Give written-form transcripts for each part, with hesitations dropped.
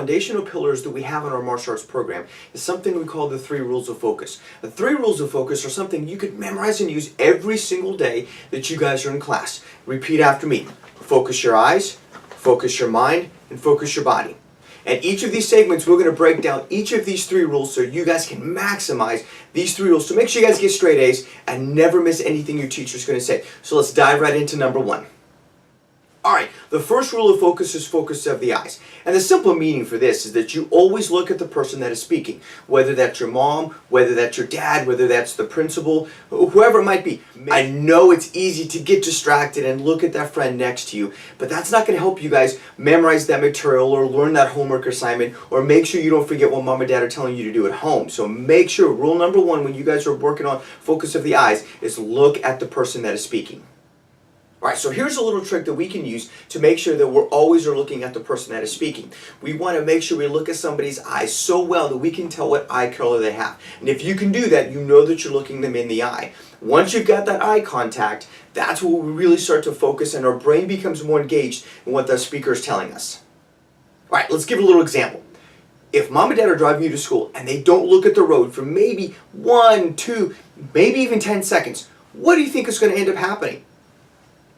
foundational pillars that we have in our martial arts program is something we call the 3 rules of focus. The 3 rules of focus are something you could memorize and use every single day that you guys are in class. Repeat after me. Focus your eyes, focus your mind, and focus your body. And each of these segments, we're going to break down each of these 3 rules so you guys can maximize these 3 rules. So make sure you guys get straight A's and never miss anything your teacher's going to say. So let's dive right into number 1. Alright, the first rule of focus is focus of the eyes. And the simple meaning for this is that you always look at the person that is speaking. Whether that's your mom, whether that's your dad, whether that's the principal, whoever it might be. I know it's easy to get distracted and look at that friend next to you, but that's not going to help you guys memorize that material or learn that homework assignment or make sure you don't forget what mom and dad are telling you to do at home. So make sure, rule number 1 when you guys are working on focus of the eyes is look at the person that is speaking. Alright, so here's a little trick that we can use to make sure that we're always looking at the person that is speaking. We want to make sure we look at somebody's eyes so well that we can tell what eye color they have. And if you can do that, you know that you're looking them in the eye. Once you've got that eye contact, that's where we really start to focus and our brain becomes more engaged in what the speaker is telling us. Alright, let's give a little example. If mom and dad are driving you to school and they don't look at the road for maybe 1, 2, maybe even 10 seconds, what do you think is going to end up happening?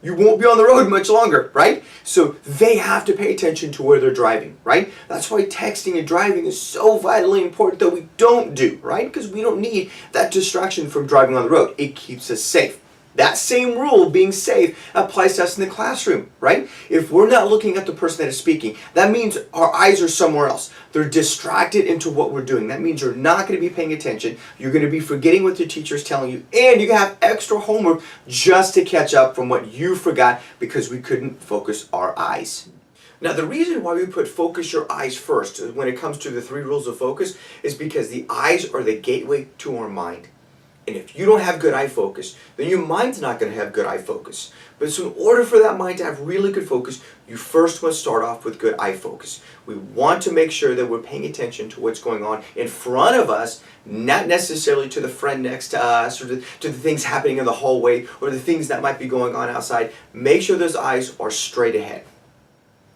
You won't be on the road much longer, right? So they have to pay attention to where they're driving, right? That's why texting and driving is so vitally important that we don't do, right? Because we don't need that distraction from driving on the road. It keeps us safe. That same rule, being safe, applies to us in the classroom, right? If we're not looking at the person that is speaking, that means our eyes are somewhere else. They're distracted into what we're doing. That means you're not going to be paying attention. You're going to be forgetting what the teacher is telling you, and you have extra homework just to catch up from what you forgot because we couldn't focus our eyes. Now, the reason why we put focus your eyes first when it comes to the 3 rules of focus is because the eyes are the gateway to our mind. And if you don't have good eye focus, then your mind's not going to have good eye focus. But so in order for that mind to have really good focus, you first must start off with good eye focus. We want to make sure that we're paying attention to what's going on in front of us, not necessarily to the friend next to us or to the things happening in the hallway or the things that might be going on outside. Make sure those eyes are straight ahead.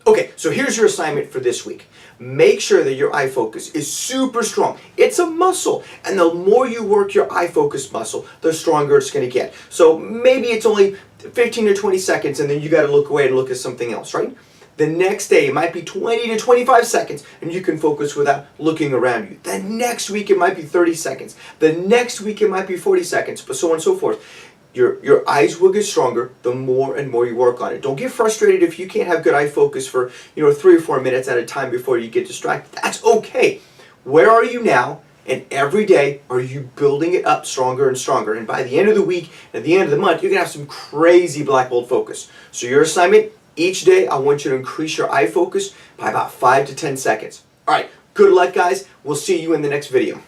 Okay, so here's your assignment for this week. Make sure that your eye focus is super strong. It's a muscle, and the more you work your eye focus muscle, the stronger it's going to get. So maybe it's only 15 or 20 seconds, and then you got to look away and look at something else, right? The next day, it might be 20 to 25 seconds, and you can focus without looking around you. The next week, it might be 30 seconds. The next week, it might be 40 seconds, but so on and so forth. Your eyes will get stronger the more and more you work on it. Don't get frustrated if you can't have good eye focus for 3 or 4 minutes at a time before you get distracted. That's okay. Where are you now? And every day, are you building it up stronger and stronger? And by the end of the week, at the end of the month, you're going to have some crazy black belt focus. So your assignment, each day, I want you to increase your eye focus by about 5 to 10 seconds. All right, good luck, guys. We'll see you in the next video.